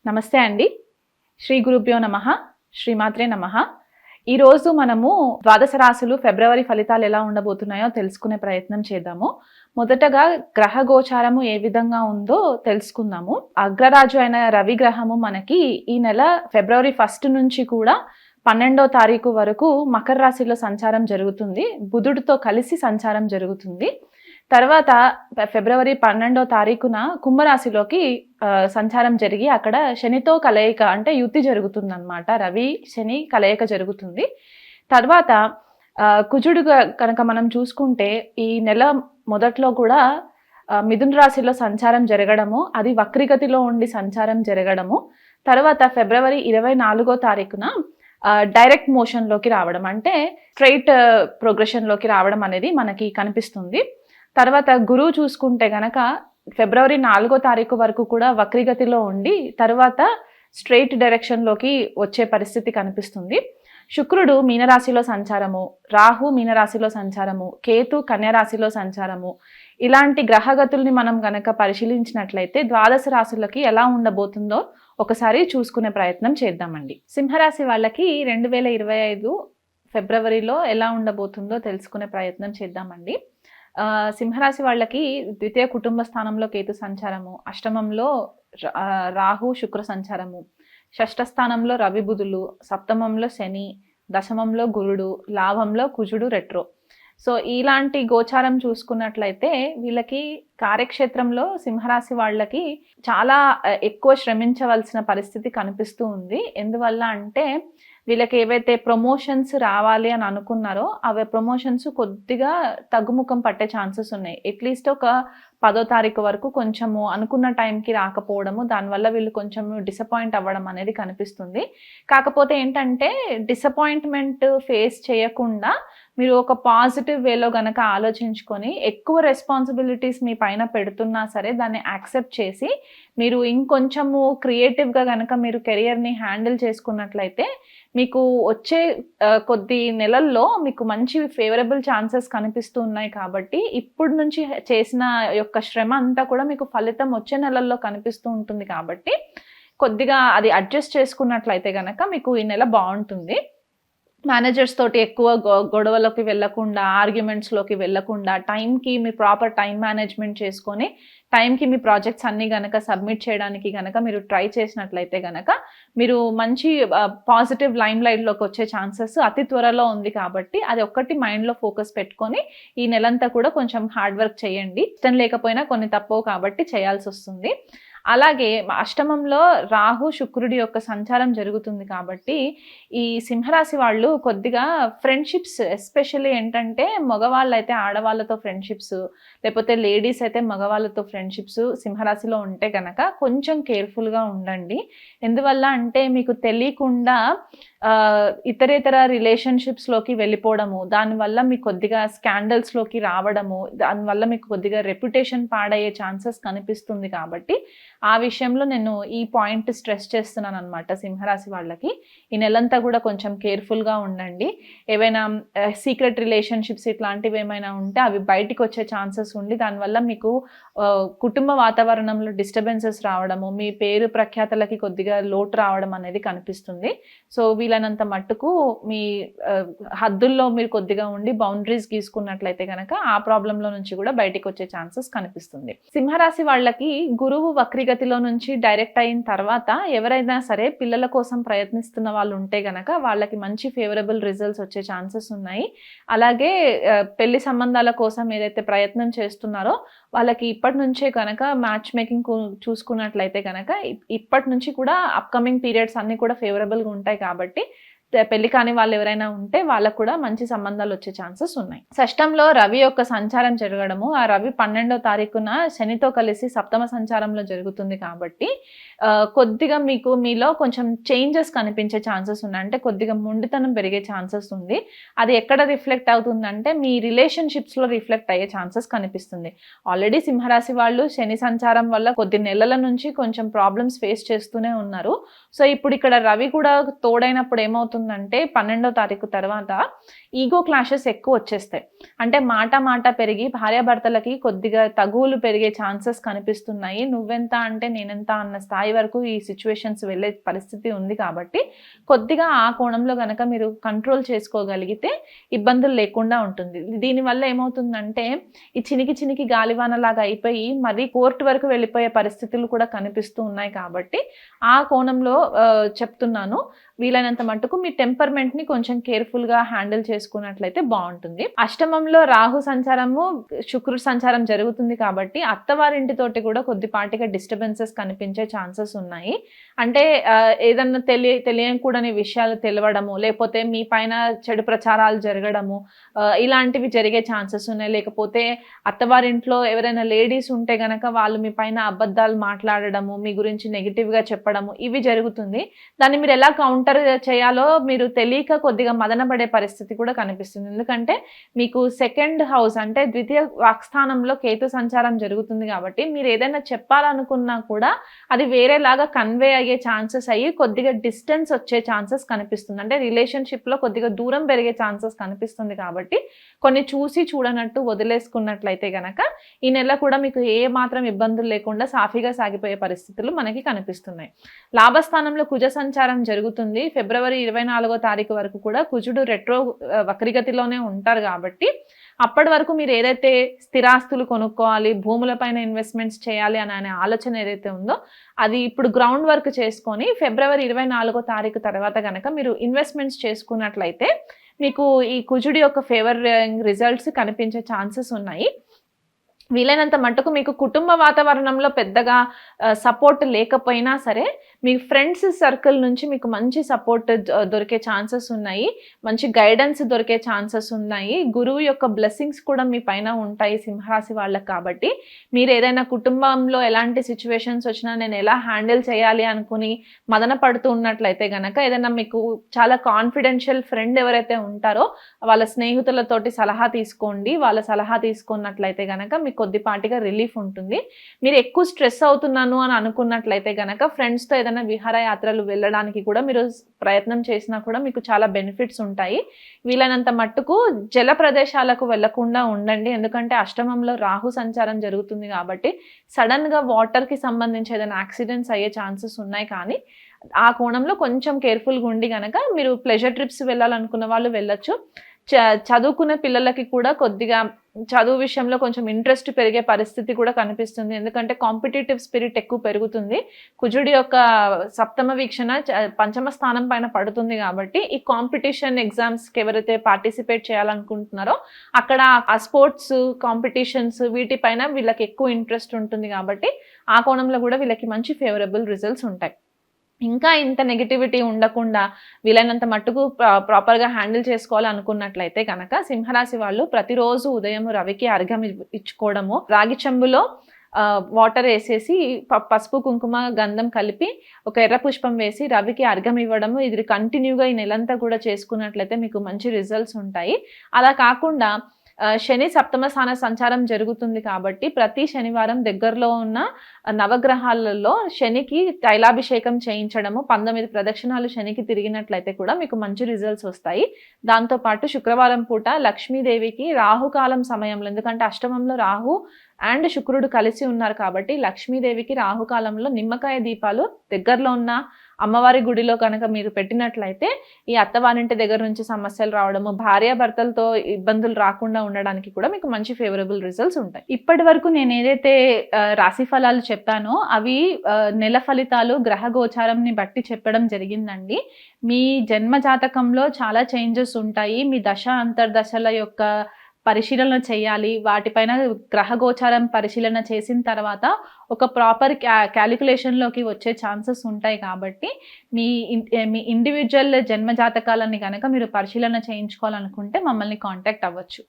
నమస్తే అండి. శ్రీ గురుభ్యో నమః. శ్రీమాత్రే నమః. ఈరోజు మనము ద్వాదశ రాశులు ఫిబ్రవరి ఫలితాలు ఎలా ఉండబోతున్నాయో తెలుసుకునే ప్రయత్నం చేద్దాము. మొదటగా గ్రహ గోచారము ఏ విధంగా ఉందో తెలుసుకుందాము. అగ్రరాజు అయిన రవి గ్రహము మనకి ఈ నెల ఫిబ్రవరి 1 నుంచి కూడా 12వ తారీఖు వరకు మకర రాశిలో సంచారం జరుగుతుంది. బుధుడితో కలిసి సంచారం జరుగుతుంది. తర్వాత ఫిబ్రవరి 12వ తారీఖున కుంభరాశిలోకి సంచారం జరిగి అక్కడ శనితో కలయిక అంటే యుతి జరుగుతుందన్నమాట. రవి శని కలయిక జరుగుతుంది. తర్వాత కుజుడు కనుక మనం చూసుకుంటే ఈ నెల మొదట్లో కూడా మిథున రాశిలో సంచారం జరగడము, అది వక్రిగతిలో ఉండి సంచారం జరగడము, తర్వాత ఫిబ్రవరి 24వ తారీఖున డైరెక్ట్ మోషన్లోకి రావడం అంటే స్ట్రైట్ ప్రోగ్రెషన్లోకి రావడం అనేది మనకి కనిపిస్తుంది. తర్వాత గురువు చూసుకుంటే గనక ఫిబ్రవరి 4వ తారీఖు వరకు కూడా వక్రిగతిలో ఉండి తర్వాత స్ట్రైట్ డైరెక్షన్లోకి వచ్చే పరిస్థితి కనిపిస్తుంది. శుక్రుడు మీనరాశిలో సంచారము, రాహు మీనరాశిలో సంచారము, కేతు కన్యరాశిలో సంచారము, ఇలాంటి గ్రహగతుల్ని మనం గనక పరిశీలించినట్లయితే ద్వాదశ రాశులకి ఎలా ఉండబోతుందో ఒకసారి చూసుకునే ప్రయత్నం చేద్దామండి. సింహరాశి వాళ్ళకి 2025 ఫిబ్రవరిలో ఎలా ఉండబోతుందో తెలుసుకునే ప్రయత్నం చేద్దామండి. సింహరాశి వాళ్ళకి ద్వితీయ కుటుంబ స్థానంలో కేతు సంచారము, అష్టమంలో రాహు శుక్ర సంచారము, షష్ఠ స్థానంలో రవి బుధులు, సప్తమంలో శని, దశమంలో గురుడు, లాభంలో కుజుడు రెట్రో. సో ఇలాంటి గోచారం చూసుకున్నట్లయితే వీళ్ళకి కార్యక్షేత్రంలో సింహరాశి వాళ్ళకి చాలా ఎక్కువ శ్రమించవలసిన పరిస్థితి కనిపిస్తూ ఉంది. ఎందువల్ల అంటే వీళ్ళకి ఏవైతే ప్రమోషన్స్ రావాలి అని అనుకున్నారో అవి ప్రమోషన్స్ కొద్దిగా తగ్గుముఖం పట్టే ఛాన్సెస్ ఉన్నాయి. అట్లీస్ట్ ఒక 10వ తారీఖు వరకు కొంచెము అనుకున్న టైంకి రాకపోవడము, దానివల్ల వీళ్ళు కొంచెం డిసప్పాయింట్ అవ్వడం అనేది కనిపిస్తుంది. కాకపోతే ఏంటంటే డిసప్పాయింట్మెంట్ ఫేస్ చేయకుండా మీరు ఒక పాజిటివ్ వేలో గనక ఆలోచించుకొని ఎక్కువ రెస్పాన్సిబిలిటీస్ మీ పైన పెడుతున్నా సరే దాన్ని యాక్సెప్ట్ చేసి మీరు ఇంకొంచెము క్రియేటివ్గా గనక మీరు కెరియర్ని హ్యాండిల్ చేసుకున్నట్లయితే మీకు వచ్చే కొద్ది నెలల్లో మీకు మంచి ఫేవరబుల్ ఛాన్సెస్ కనిపిస్తూ ఉన్నాయి. కాబట్టి ఇప్పుడు నుంచి చేసిన యొక్క శ్రమ అంతా కూడా మీకు ఫలితం వచ్చే నెలల్లో కనిపిస్తూ ఉంటుంది. కాబట్టి కొద్దిగా అది అడ్జస్ట్ చేసుకున్నట్లయితే కనుక మీకు ఈ నెల బాగుంటుంది. మేనేజర్స్ తోటి ఎక్కువ గొడవలోకి వెళ్ళకుండా, ఆర్గ్యుమెంట్స్లోకి వెళ్ళకుండా టైంకి మీ ప్రాపర్ టైం మేనేజ్మెంట్ చేసుకొని టైంకి మీ ప్రాజెక్ట్స్ అన్నీ కనుక సబ్మిట్ చేయడానికి కనుక మీరు ట్రై చేసినట్లయితే కనుక మీరు మంచి పాజిటివ్ లైమ్ లైట్లోకి వచ్చే ఛాన్సెస్ అతి త్వరలో ఉంది. కాబట్టి అది ఒక్కటి మైండ్లో ఫోకస్ పెట్టుకొని ఈ నెలంతా కూడా కొంచెం హార్డ్ వర్క్ చేయండి. ఇష్టం లేకపోయినా కొన్ని తప్పవు కాబట్టి చేయాల్సి వస్తుంది. అలాగే అష్టమంలో రాహు శుక్రుడి యొక్క సంచారం జరుగుతుంది. కాబట్టి ఈ సింహరాశి వాళ్ళు కొద్దిగా ఫ్రెండ్షిప్స్, ఎస్పెషల్లీ ఏంటంటే మగవాళ్ళు అయితే ఆడవాళ్ళతో ఫ్రెండ్షిప్స్, లేకపోతే లేడీస్ అయితే మగవాళ్ళతో ఫ్రెండ్షిప్స్ సింహరాశిలో ఉంటే కనుక కొంచెం కేర్ఫుల్గా ఉండండి. ఎందువల్ల అంటే మీకు తెలియకుండా ఇతరేతర రిలేషన్షిప్స్లోకి వెళ్ళిపోవడము, దానివల్ల మీకు కొద్దిగా స్కాండల్స్లోకి రావడము, దానివల్ల మీకు కొద్దిగా రెప్యుటేషన్ పాడయ్యే ఛాన్సెస్ కనిపిస్తుంది. కాబట్టి ఆ విషయంలో నేను ఈ పాయింట్ స్ట్రెస్ చేస్తున్నాను అనమాట. సింహరాశి వాళ్ళకి ఈ నెలంతా కూడా కొంచెం కేర్ఫుల్గా ఉండండి. ఏవైనా సీక్రెట్ రిలేషన్షిప్స్ ఇట్లాంటివి ఏమైనా ఉంటే అవి బయటికి వచ్చే ఛాన్సెస్ ఉండి దానివల్ల మీకు కుటుంబ వాతావరణంలో డిస్టర్బెన్సెస్ రావడము, మీ పేరు ప్రఖ్యాతలకి కొద్దిగా లోటు రావడం అనేది కనిపిస్తుంది. సో వీలైనంత మట్టుకు మీ హద్దుల్లో మీరు కొద్దిగా ఉండి బౌండరీస్ గీసుకున్నట్లయితే కనుక ఆ ప్రాబ్లంలో నుంచి కూడా బయటికి వచ్చే ఛాన్సెస్ కనిపిస్తుంది. సింహరాశి వాళ్ళకి గురువు వక్రిగతిలో నుంచి డైరెక్ట్ అయిన తర్వాత ఎవరైనా సరే పిల్లల కోసం ప్రయత్నిస్తున్న వాళ్ళు ఉంటే గనక వాళ్ళకి మంచి ఫేవరబుల్ రిజల్ట్స్ వచ్చే ఛాన్సెస్ ఉన్నాయి. అలాగే పెళ్లి సంబంధాల కోసం ఏదైతే ప్రయత్నం చేస్తున్నారో వాళ్ళకి ఇప్పటి నుంచే కనుక మ్యాచ్ మేకింగ్ చూసుకున్నట్లయితే కనుక ఇప్పటి నుంచి కూడా అప్కమింగ్ పీరియడ్స్ అన్నీ కూడా ఫేవరబుల్గా ఉంటాయి. కాబట్టి పెళ్లి కాని వాళ్ళు ఎవరైనా ఉంటే వాళ్ళకు కూడా మంచి సంబంధాలు వచ్చే ఛాన్సెస్ ఉన్నాయి. షష్టంలో రవి యొక్క సంచారం జరగడము, ఆ రవి 12వ తారీఖున శనితో కలిసి సప్తమ సంచారంలో జరుగుతుంది. కాబట్టి కొద్దిగా మీలో కొంచెం చేంజెస్ కనిపించే ఛాన్సెస్ ఉన్నాయి. అంటే కొద్దిగా మొండితనం పెరిగే ఛాన్సెస్ ఉంది. అది ఎక్కడ రిఫ్లెక్ట్ అవుతుందంటే మీ రిలేషన్షిప్స్లో రిఫ్లెక్ట్ అయ్యే ఛాన్సెస్ కనిపిస్తుంది. ఆల్రెడీ సింహరాశి వాళ్ళు శని సంచారం వల్ల కొద్ది నెలల నుంచి కొంచెం ప్రాబ్లమ్స్ ఫేస్ చేస్తూనే ఉన్నారు. సో ఇప్పుడు ఇక్కడ రవి కూడా తోడైనప్పుడు ఏమవుతుంది ఏమవుతుందంటే 12వ తారీఖు తర్వాత ఈగో క్లాషెస్ ఎక్కువ వచ్చేస్తాయి. అంటే మాట పెరిగి భార్యాభర్తలకి కొద్దిగా తగువులు పెరిగే ఛాన్సెస్ కనిపిస్తున్నాయి. నువ్వెంత అంటే నేనెంత అన్న స్థాయి వరకు ఈ సిచ్యువేషన్స్ వెళ్ళే పరిస్థితి ఉంది కాబట్టి కొద్దిగా ఆ కోణంలో గనక మీరు కంట్రోల్ చేసుకోగలిగితే ఇబ్బందులు లేకుండా ఉంటుంది. దీనివల్ల ఏమవుతుందంటే ఈ చినికి గాలివానలాగా అయిపోయి మరీ కోర్టు వరకు వెళ్ళిపోయే పరిస్థితులు కూడా కనిపిస్తూ ఉన్నాయి కాబట్టి ఆ కోణంలో చెప్తున్నాను. వీలైనంత మట్టుకు మీ టెంపర్మెంట్ని కొంచెం కేర్ఫుల్గా హ్యాండిల్ చేసుకున్నట్లయితే బాగుంటుంది. అష్టమంలో రాహు సంచారము శుక్రుడు సంచారం జరుగుతుంది కాబట్టి అత్తవారింటితోటి కూడా కొద్దిపాటిగా డిస్టర్బెన్సెస్ కనిపించే ఛాన్సెస్ ఉన్నాయి. అంటే ఏదన్నా తెలియకూడని విషయాలు తెలవడము, లేకపోతే మీ పైన చెడు ప్రచారాలు జరగడము, ఇలాంటివి జరిగే ఛాన్సెస్ ఉన్నాయి. లేకపోతే అత్తవారింట్లో ఎవరైనా లేడీస్ ఉంటే గనక వాళ్ళు మీ పైన అబద్ధాలు మాట్లాడడము, మీ గురించి నెగిటివ్గా చెప్పడము, ఇవి జరుగుతుంది. దాన్ని మీరు ఎలా కౌంటర్ చేయాలో మీరు తెలియక కొద్దిగా మదనపడే పరిస్థితి కూడా కనిపిస్తుంది. ఎందుకంటే మీకు సెకండ్ హౌస్ అంటే ద్వితీయ వాక్స్థానంలో కేతు సంచారం జరుగుతుంది కాబట్టి మీరు ఏదైనా చెప్పాలనుకున్నా కూడా అది వేరేలాగా కన్వే అయ్యే ఛాన్సెస్ అయ్యి కొద్దిగా డిస్టెన్స్ వచ్చే ఛాన్సెస్ కనిపిస్తుంది. అంటే రిలేషన్షిప్లో కొద్దిగా దూరం పెరిగే ఛాన్సెస్ కనిపిస్తుంది కాబట్టి కొన్ని చూసి చూడనట్టు వదిలేసుకున్నట్లయితే గనక ఈ నెల కూడా మీకు ఏ మాత్రం ఇబ్బందులు లేకుండా సాఫీగా సాగిపోయే పరిస్థితులు మనకి కనిపిస్తున్నాయి. లాభస్థానంలో కుజ సంచారం జరుగుతుంది. ఫిబ్రవరి 24వ తారీఖు వరకు కూడా కుజుడు రెట్రో వక్రిగతిలోనే ఉంటారు కాబట్టి అప్పటి వరకు మీరు ఏదైతే స్థిరాస్తులు కొనుక్కోవాలి, భూములపైన ఇన్వెస్ట్మెంట్స్ చేయాలి అనే ఆలోచన ఏదైతే ఉందో అది ఇప్పుడు గ్రౌండ్ వర్క్ చేసుకొని ఫిబ్రవరి 24వ తారీఖు తర్వాత కనుక మీరు ఇన్వెస్ట్మెంట్స్ చేసుకున్నట్లయితే మీకు ఈ కుజుడి యొక్క ఫేవర్ రిజల్ట్స్ కనిపించే ఛాన్సెస్ ఉన్నాయి. వీలైనంత మట్టుకు మీకు కుటుంబ వాతావరణంలో పెద్దగా సపోర్ట్ లేకపోయినా సరే మీ ఫ్రెండ్స్ సర్కిల్ నుంచి మీకు మంచి సపోర్ట్ దొరికే ఛాన్సెస్ ఉన్నాయి. మంచి గైడెన్స్ దొరికే ఛాన్సెస్ ఉన్నాయి. గురువు యొక్క బ్లెస్సింగ్స్ కూడా మీ పైన ఉంటాయి సింహరాశి వాళ్ళకి. కాబట్టి మీరు ఏదైనా కుటుంబంలో ఎలాంటి సిచ్యువేషన్స్ వచ్చినా నేను ఎలా హ్యాండిల్ చేయాలి అనుకుని మదన పడుతూ ఉన్నట్లయితే గనక ఏదైనా మీకు చాలా కాన్ఫిడెన్షియల్ ఫ్రెండ్ ఎవరైతే ఉంటారో వాళ్ళ స్నేహితులతోటి సలహా తీసుకోండి. వాళ్ళ సలహా తీసుకున్నట్లయితే గనక మీకు కొద్దిపాటిగా రిలీఫ్ ఉంటుంది. మీరు ఎక్కువ స్ట్రెస్ అవుతున్నాను అని అనుకున్నట్లయితే గనక ఫ్రెండ్స్తో ఏదైనా విహారయాత్రలు వెళ్ళడానికి కూడా మీరు ప్రయత్నం చేసినా కూడా మీకు చాలా బెనిఫిట్స్ ఉంటాయి. వీలైనంత మట్టుకు జల ప్రదేశాలకు వెళ్లకుండా ఉండండి. ఎందుకంటే అష్టమంలో రాహు సంచారం జరుగుతుంది కాబట్టి సడన్గా వాటర్కి సంబంధించి ఏదైనా యాక్సిడెంట్స్ అయ్యే ఛాన్సెస్ ఉన్నాయి. కానీ ఆ కోణంలో కొంచెం కేర్ఫుల్గా ఉండి కనుక మీరు ప్లెజర్ ట్రిప్స్ వెళ్ళాలనుకున్న వాళ్ళు వెళ్ళొచ్చు. చదువుకునే పిల్లలకి కూడా కొద్దిగా చదువు విషయంలో కొంచెం ఇంట్రెస్ట్ పెరిగే పరిస్థితి కూడా కనిపిస్తుంది. ఎందుకంటే కాంపిటేటివ్ స్పిరిట్ ఎక్కువ పెరుగుతుంది. కుజుడి యొక్క సప్తమ వీక్షణ పంచమ స్థానం పైన పడుతుంది కాబట్టి ఈ కాంపిటీషన్ ఎగ్జామ్స్కి ఎవరైతే పార్టిసిపేట్ చేయాలనుకుంటున్నారో అక్కడ ఆ స్పోర్ట్స్ కాంపిటీషన్స్ వీటిపైన వీళ్ళకి ఎక్కువ ఇంట్రెస్ట్ ఉంటుంది. కాబట్టి ఆ కోణంలో కూడా వీళ్ళకి మంచి ఫేవరబుల్ రిజల్ట్స్ ఉంటాయి. ఇంకా ఇంత నెగిటివిటీ ఉండకుండా వీలైనంత మట్టుకు ప్రాపర్గా హ్యాండిల్ చేసుకోవాలి అనుకున్నట్లయితే కనుక సింహరాశి వాళ్ళు ప్రతిరోజు ఉదయం రవికి అర్ఘ్యం ఇచ్చుకోవడము, రాగి చెంబులో వాటర్ వేసేసి పసుపు కుంకుమ గంధం కలిపి ఒక ఎర్ర పుష్పం వేసి రవికి అర్ఘ్యం ఇవ్వడము, ఇది కంటిన్యూగా ఈ నెలంతా కూడా చేసుకున్నట్లయితే మీకు మంచి రిజల్ట్స్ ఉంటాయి. అలా కాకుండా శని సప్తమ స్థాన సంచారం జరుగుతుంది కాబట్టి ప్రతి శనివారం దగ్గరలో ఉన్న నవగ్రహాలలో శనికి తైలాభిషేకం చేయించడము, 19 ప్రదక్షిణాలు శనికి తిరిగినట్లయితే కూడా మీకు మంచి రిజల్ట్స్ వస్తాయి. దాంతోపాటు శుక్రవారం పూట లక్ష్మీదేవికి రాహుకాలం సమయంలో, ఎందుకంటే అష్టమంలో రాహు అండ్ శుక్రుడు కలిసి ఉన్నారు కాబట్టి లక్ష్మీదేవికి రాహుకాలంలో నిమ్మకాయ దీపాలు దగ్గరలో ఉన్న అమ్మవారి గుడిలో కనుక మీరు పెట్టినట్లయితే ఈ అత్తవారింటి దగ్గర నుంచి సమస్యలు రావడము, భార్యాభర్తలతో ఇబ్బందులు రాకుండా ఉండడానికి కూడా మీకు మంచి ఫేవరబుల్ రిజల్ట్స్ ఉంటాయి. ఇప్పటి వరకు నేను ఏదైతే రాశి ఫలాలు చెప్పానో అవి నెల ఫలితాలు గ్రహ గోచారంని బట్టి చెప్పడం జరిగిందండి. మీ జన్మ జాతకంలో చాలా చేంజెస్ ఉంటాయి. మీ దశ అంతర్దశల యొక్క పరిశీలన చేయాలి. వాటిపైన గ్రహ గోచారం పరిశీలన చేసిన తర్వాత ఒక ప్రాపర్ క్యాలిక్యులేషన్లోకి వచ్చే ఛాన్సెస్ ఉంటాయి. కాబట్టి మీ ఇండివిజువల్ జన్మ జాతకాలని కనుక మీరు పరిశీలన చేయించుకోవాలనుకుంటే మమ్మల్ని కాంటాక్ట్ అవ్వచ్చు.